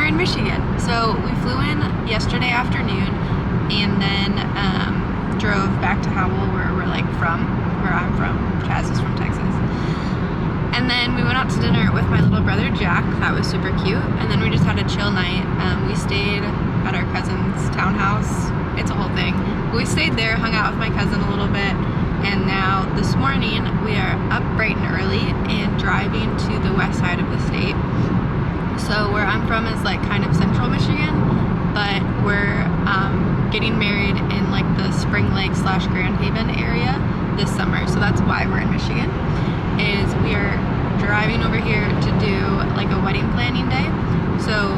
in Michigan. So we flew in yesterday afternoon and then drove back to Howell, where we're where I'm from. Chaz is from Texas. And then we went out to dinner with my little brother Jack. That was super cute. And then we just had a chill night. We stayed at our cousin's townhouse. It's a whole thing. We stayed there, hung out with my cousin a little bit, and now this morning we are up bright and early and driving to the west side of the state. So where I'm from is like kind of central Michigan, but we're getting married in like the Spring Lake / Grand Haven area this summer. So that's why we're in Michigan, is we are driving over here to do like a wedding planning day. So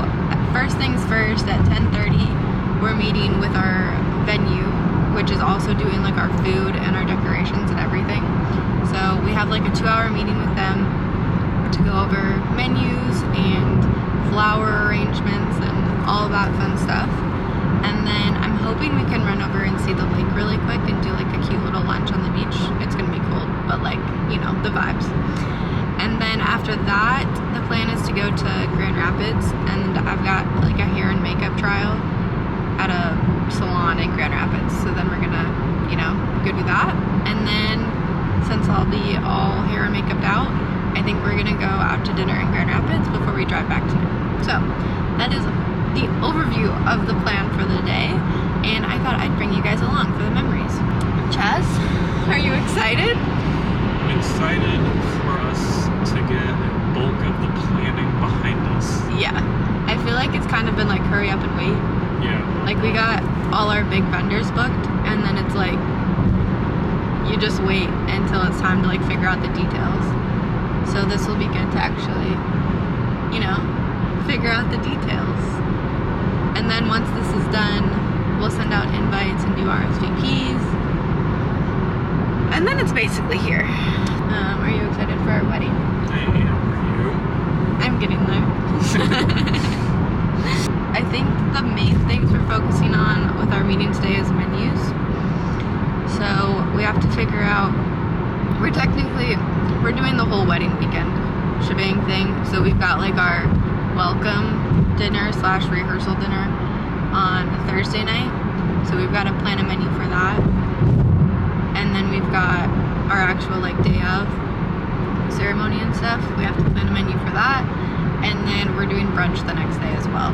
first things first, at 10:30 we're meeting with our venue, which is also doing like our food and our decorations and everything. So we have like a 2-hour meeting with them to go over menus and flower arrangements and all that fun stuff. And then I'm hoping we can run over and see the lake really quick and do like a cute little lunch on the beach. It's gonna be cold, but like, you know, the vibes. And then after that, the plan is to go to Grand Rapids, and I've got like a hair and makeup trial at a salon in Grand Rapids. So then we're gonna, you know, go do that. And then since I'll be all hair and makeup out, I think we're gonna go out to dinner in Grand Rapids before we drive back to New York. So that is the overview of the plan for the day, and I thought I'd bring you guys along for the memories. Chaz, are you excited? I'm excited for us to get a bulk of the planning behind us. Yeah, I feel like it's kind of been like hurry up and wait. Yeah. Like we got all our big vendors booked, and then it's like you just wait until it's time to like figure out the details. So this will be good to actually, you know, figure out the details. And then once this is done, we'll send out invites and do RSVPs. And then it's basically here. Are you excited for our wedding? I am. Are you? I'm getting there. I think the main things we're focusing on with our meeting today is menus. So we have to figure out, we're doing the whole wedding weekend shebang thing. So we've got like our welcome dinner / rehearsal dinner on Thursday night. So we've got to plan a menu for that. And then we've got our actual like day of ceremony and stuff. We have to plan a menu for that. And then we're doing brunch the next day as well.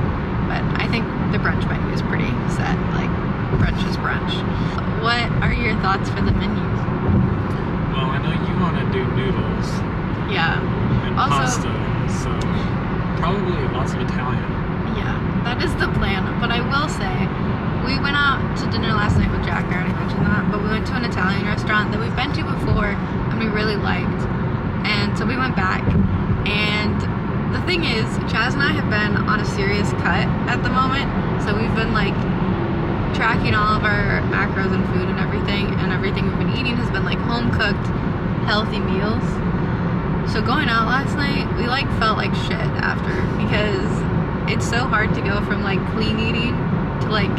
But I think the brunch menu is pretty set. Like, brunch is brunch. What are your thoughts for the menus? Well, I know you want to do noodles. Yeah. And Also, pasta, so probably lots of Italian. Yeah, that is the plan. But I will say, we went out to dinner last night with Jack. I already mentioned that. But we went to an Italian restaurant that we've been to before and we really liked. And so we went back. And the thing is, Chaz and I have been on a serious cut at the moment. So we've been like tracking all of our macros and food and everything we've been eating has been like home cooked, healthy meals. So going out last night, we like felt like shit after, because it's so hard to go from like clean eating to like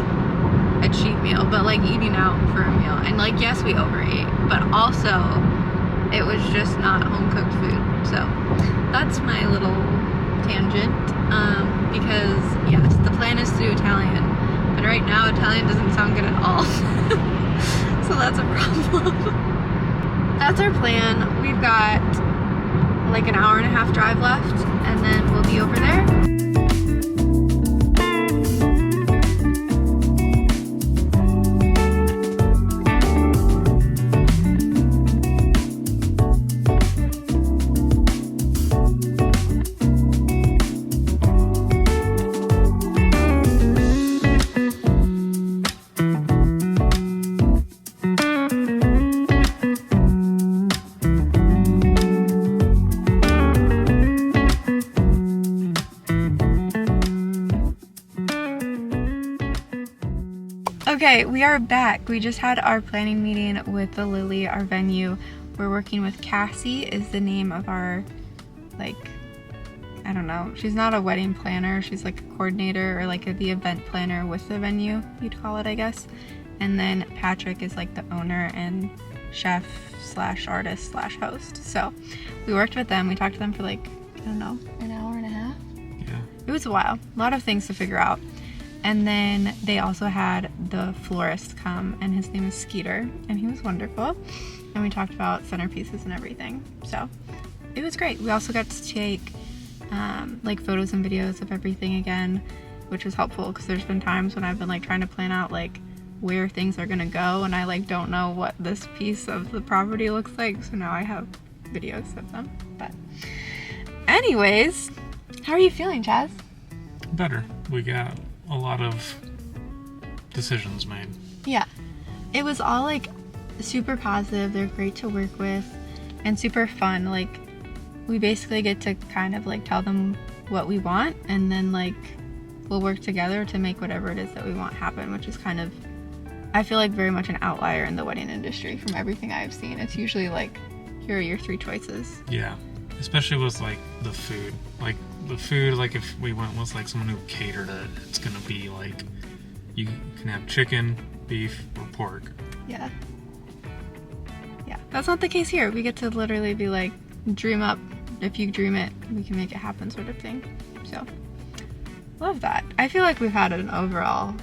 a cheat meal, but like eating out for a meal. And like, yes, we overate, but also it was just not home cooked food. So that's my little tangent, because yes, the plan is to do Italian, but right now Italian doesn't sound good at all. So that's a problem. That's our plan. We've got like an hour and a half drive left, and then we'll be over there. Okay, we are back. We just had our planning meeting with the Lily, our venue. We're working with Cassie is the name of our, like, I don't know. She's not a wedding planner. She's like a coordinator or like the event planner with the venue, you'd call it, I guess. And then Patrick is like the owner and chef / artist / host. So we worked with them. We talked to them for like, I don't know, an hour and a half. Yeah. it was a while. A lot of things to figure out. And then they also had the florist come, and his name is Skeeter, and he was wonderful. And we talked about centerpieces and everything. So it was great. We also got to take like photos and videos of everything again, which was helpful because there's been times when I've been like trying to plan out like where things are gonna go, and I like don't know what this piece of the property looks like, so now I have videos of them. But anyways, how are you feeling, Chaz? Better. We got a lot of decisions made. Yeah, it was all like super positive. They're great to work with and super fun. Like, we basically get to kind of like tell them what we want, and then like we'll work together to make whatever it is that we want happen, which is kind of, I feel like, very much an outlier in the wedding industry from everything I've seen. It's usually like, here are your 3 choices. Yeah, especially with like the food. Like the food, like if we went with like someone who catered it, it's gonna be like you can have chicken, beef, or pork. Yeah. Yeah, that's not the case here. We get to literally be like, dream up. If you dream it, we can make it happen, sort of thing. So, love that. I feel like we've had an overall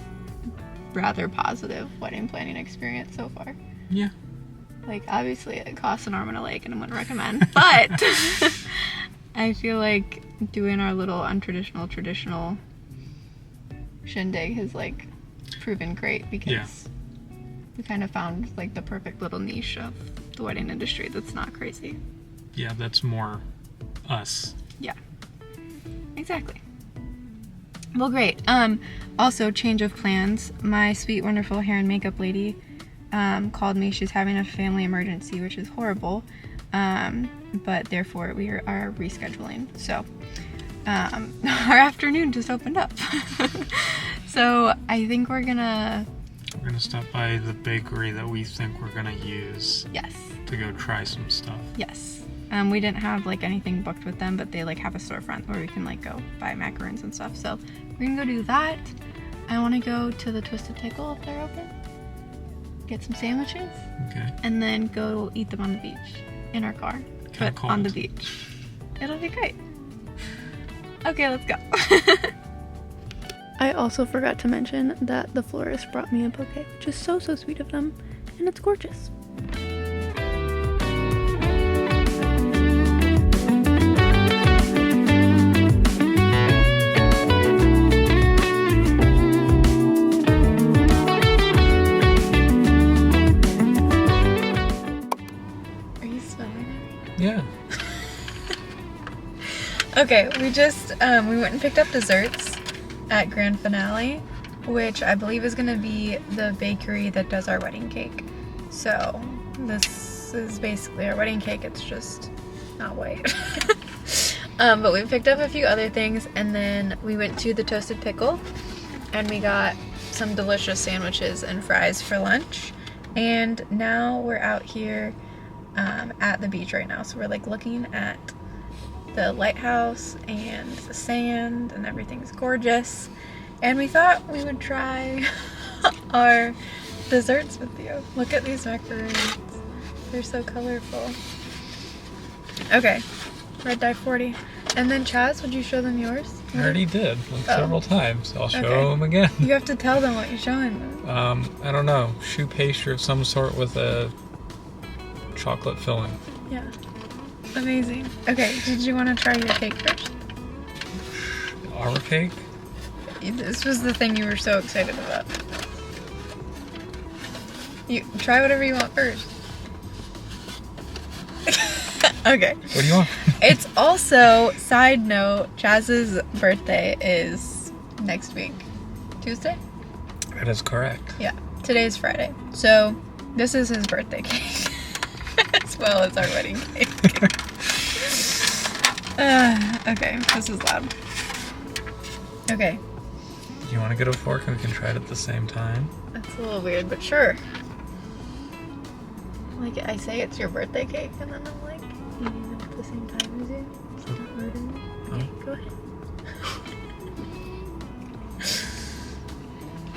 rather positive wedding planning experience so far. Yeah. Like, obviously it costs an arm and a leg and I wouldn't recommend, but I feel like doing our little untraditional, traditional shindig has like proven great because we kind of found like the perfect little niche of the wedding industry that's not crazy. Yeah, that's more us. Yeah, exactly. Well, great. Also, change of plans. My sweet, wonderful hair and makeup lady called me. She's having a family emergency, which is horrible. But therefore, we are rescheduling. So, our afternoon just opened up. So, I think we're gonna stop by the bakery that we think we're gonna use. Yes. To go try some stuff. Yes. We didn't have like anything booked with them, but they like have a storefront where we can like go buy macaroons and stuff. So we're gonna go do that. I want to go to the Twisted Pickle if they're open. Get some sandwiches. Okay. And then go eat them on the beach in our car, Kinda but cold. on the beach. It'll be great. Okay, let's go. I also forgot to mention that the florist brought me a bouquet, which is so sweet of them, and it's gorgeous. Yeah. Okay, we just we went and picked up desserts at Grand Finale, which I believe is going to be the bakery that does our wedding cake. So this is basically our wedding cake. It's just not white. But we picked up a few other things, and then we went to the Twisted Pickle and we got some delicious sandwiches and fries for lunch. And now we're out here at the beach right now. So we're like looking at the lighthouse and the sand, and everything's gorgeous. And we thought we would try our desserts with you. Look at these macaroons. They're so colorful. Okay, Red Dye 40. And then Chaz, would you show them yours? I already did, like several times. I'll show Okay. them again. You have to tell them what you're showing them. I don't know, choux pastry of some sort with a chocolate filling. Yeah. Amazing. Okay, did you want to try your cake first? Our cake? This was the thing you were so excited about. You try whatever you want first. Okay. What do you want? It's also, side note, Chaz's birthday is next week. Tuesday? That is correct. Yeah. Today's Friday. So, this is his birthday cake. As well as our wedding cake. Okay, this is loud. Okay. Do you want to get a fork and we can try it at the same time? That's a little weird, but sure. Like, I say it's your birthday cake, and then I'm like, eating it at the same time as you. It's not rude of me. Okay, go ahead.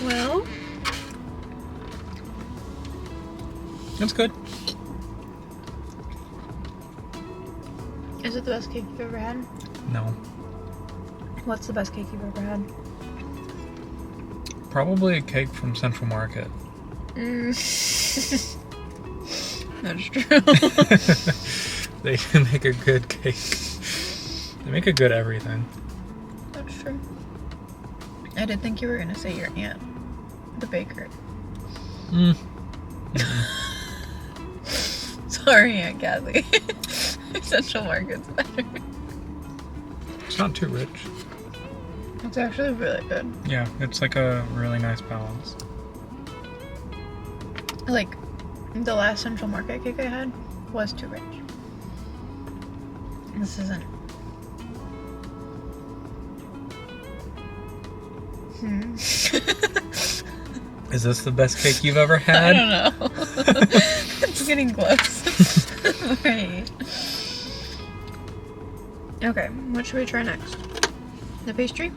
Well, That's good. is it the best cake you've ever had? No. What's the best cake you've ever had? Probably a cake from Central Market. That's true. They make a good cake. They make a good everything. That's true. I did think you were gonna say your aunt, the baker. Sorry, Aunt Kathy. Central Market's better. It's not too rich. It's actually really good. Yeah, it's like a really nice balance. Like, the last Central Market cake I had was too rich. This isn't. Is this the best cake you've ever I had? don't know. It's getting close. Right. Okay, what should we try next? The pastry?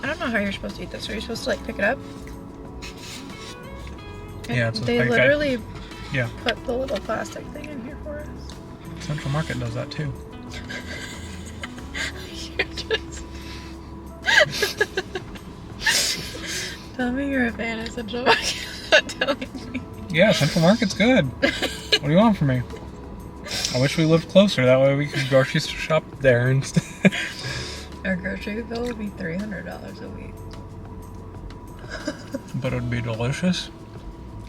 I don't know how you're supposed to eat this. Are you supposed to like pick it up? Yeah, it's They like literally yeah. put the little plastic thing in here for us. Central Market does that too. You're just... Tell me you're a fan of Central Market without telling me. Yeah, Central Market's good. What do you want from me? I wish we lived closer. That way we could grocery shop there instead. Our grocery bill would be $300 a week. But it would be delicious.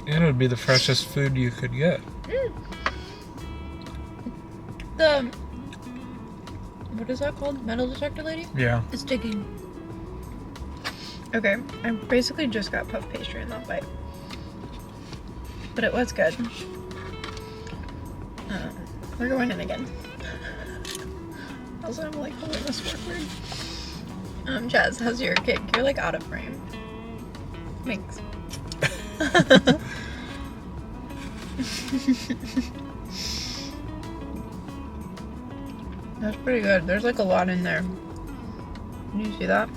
And it would be the freshest food you could get. What is that called? Metal detector lady? Yeah. It's digging. Okay, I basically just got puff pastry in that bite. But it was good. We're going in again. Also, I'm like holding this forward. Chaz, how's your cake? You're like out of frame. Thanks. That's pretty good. There's like a lot in there. Can you see that?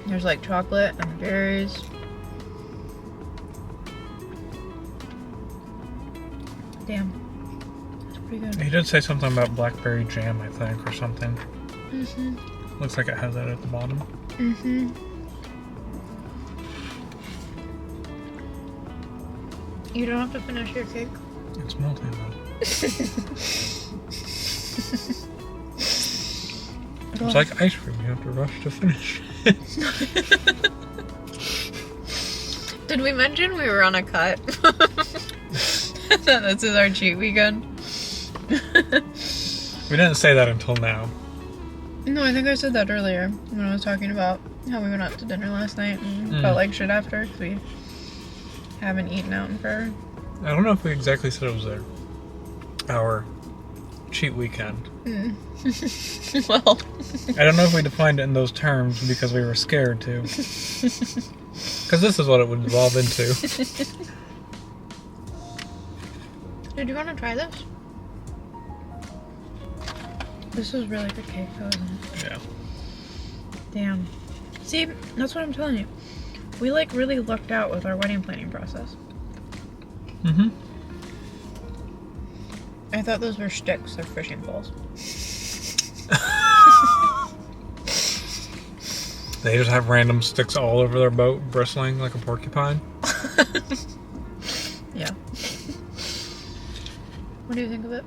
There's like chocolate and berries. Damn. That's pretty good. He did say something about blackberry jam, I think, or something. Mm-hmm. Looks like it has that at the bottom. Mm-hmm. You don't have to finish your cake. It's melting though. It's like ice cream. You have to rush to finish. Did we mention we were on a cut? This is our cheat weekend. We didn't say that until now. No, I think I said that earlier when I was talking about how we went out to dinner last night and felt like shit after because we haven't eaten out in forever. I don't know if we exactly said it was our cheat weekend. Well, I don't know if we defined it in those terms because we were scared to. Because this is what it would evolve into. did you want to try this? This is really good cake, though, isn't it? Yeah. Damn. See, that's what I'm telling you. We like really lucked out with our wedding planning process. Mm-hmm. I thought those were sticks. They're fishing poles. They just have random sticks all over their boat, bristling like a porcupine. Yeah. What do you think of it?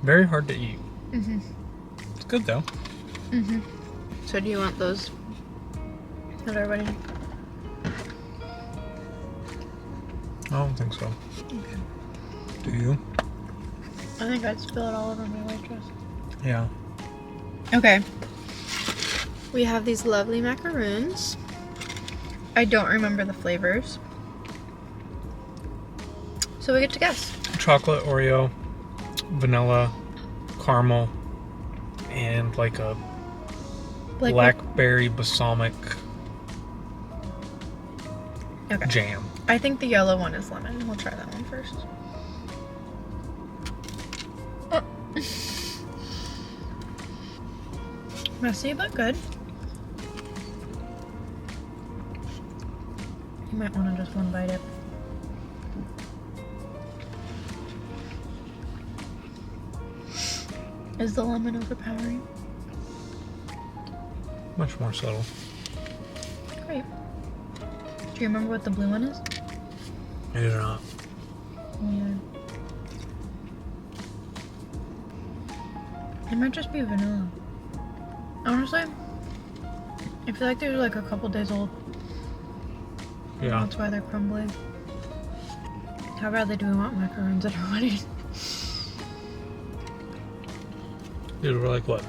Very hard to eat. Mm-hmm. It's good though. Mm-hmm. So do you want those at our wedding? I don't think so. Okay. Do you? I think I'd spill it all over my white dress. Yeah. Okay. We have these lovely macaroons. I don't remember the flavors. So we get to guess. Chocolate, Oreo, vanilla, caramel, and like a blackberry balsamic jam. I think the yellow one is lemon. We'll try that one first. Messy but good. You might want to just one bite it. Is the lemon overpowering? Much more subtle. Great. Do you remember what the blue one is? I do not. Yeah. It might just be vanilla. Honestly, I feel like they're like a couple days old. Yeah. That's why they're crumbly. How badly do we want macaroons at our wedding? These were like what?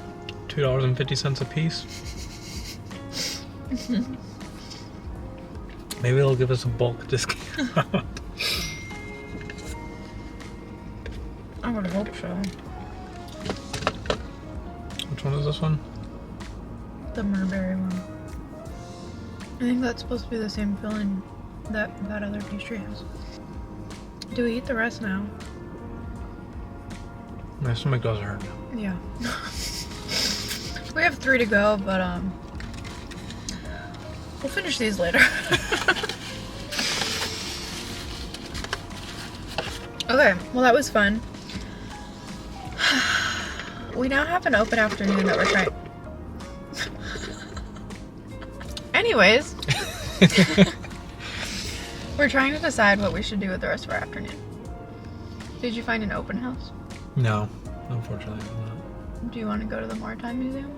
$2.50 a piece? Maybe they'll give us a bulk discount. I would hope so. Which one is this one? The Murberry one. I think that's supposed to be the same filling that other pastry has. Do we eat the rest now? My stomach does hurt. Yeah. We have 3 to go, but we'll finish these later. Okay, well that was fun. We now have an open afternoon that we're trying. Anyways, we're trying to decide what we should do with the rest of our afternoon. Did you find an open house? No, unfortunately not. Do you want to go to the Maritime Museum?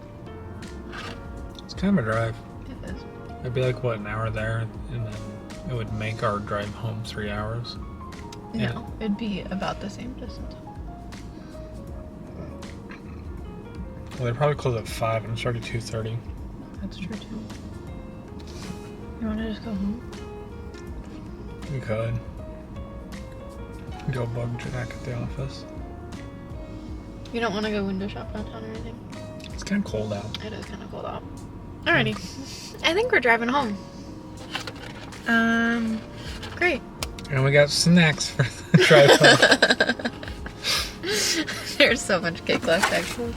It's kind of a drive. It is. It'd be like, what, an hour there, and then it would make our drive home 3 hours. No, it'd be about the same distance. Well, they probably close at 5 and start at 2:30. That's true too. You want to just go home? We could. Go bug Jack at the office. You don't want to go window shop downtown or anything? It's kind of cold out. It is kind of cold out. Alrighty. I think we're driving home. Great. And we got snacks for the drive home. There's so much cake left, actually.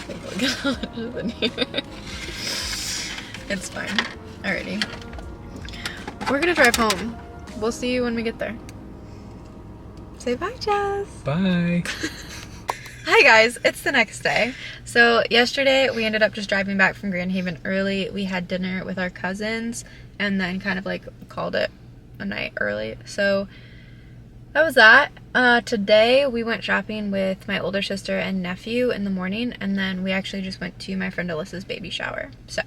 Look at how much is in here. It's fine. Alrighty. We're gonna drive home. We'll see you when we get there. Say bye, Jazz. Bye. Hi guys, it's the next day. So yesterday we ended up just driving back from Grand Haven early. We had dinner with our cousins and then kind of like called it a night early. So that was that. Today we went shopping with my older sister and nephew in the morning, and then we actually just went to my friend Alyssa's baby shower. So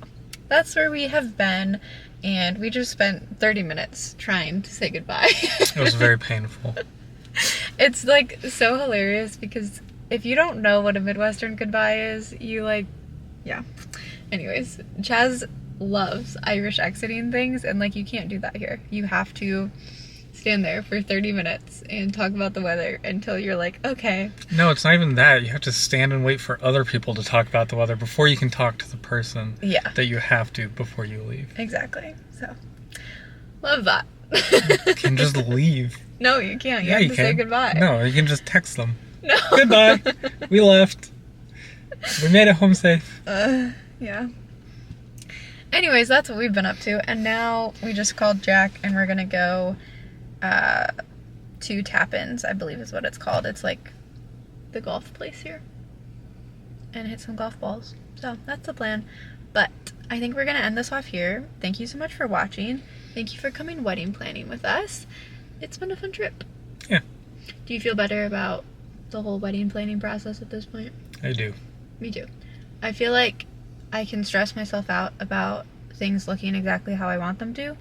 that's where we have been, and we just spent 30 minutes trying to say goodbye. It was very painful. It's like so hilarious because if you don't know what a Midwestern goodbye is, you like, yeah. Anyways, Chaz loves Irish exiting things, and like you can't do that here. You have to stand there for 30 minutes and talk about the weather until you're like, okay. No, it's not even that. You have to stand and wait for other people to talk about the weather before you can talk to the person that you have to before you leave. Exactly. So, love that. You can just leave. No, you can't. You have to say goodbye. No, you can just text them. No. Goodbye. We left. We made it home safe. Yeah. Anyways, that's what we've been up to. And now we just called Jack and we're going to go to Tap-Ins, I believe is what it's called. It's like the golf place here. And hit some golf balls. So that's the plan. But I think we're going to end this off here. Thank you so much for watching. Thank you for coming wedding planning with us. It's been a fun trip. Yeah. Do you feel better about the whole wedding planning process at this point? I do. Me too. I feel like I can stress myself out about things looking exactly how I want them to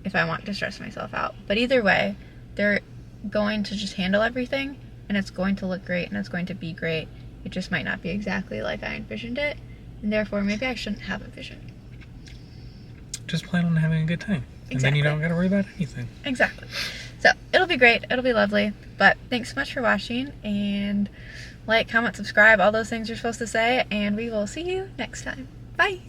if I want to stress myself out. But either way, they're going to just handle everything and it's going to look great and it's going to be great. It just might not be exactly like I envisioned it, and therefore maybe I shouldn't have a vision. Just plan on having a good time. And then you don't got to worry about anything. Exactly. So it'll be great. It'll be lovely. But thanks so much for watching, and like, comment, subscribe, all those things you're supposed to say, and we will see you next time. Bye.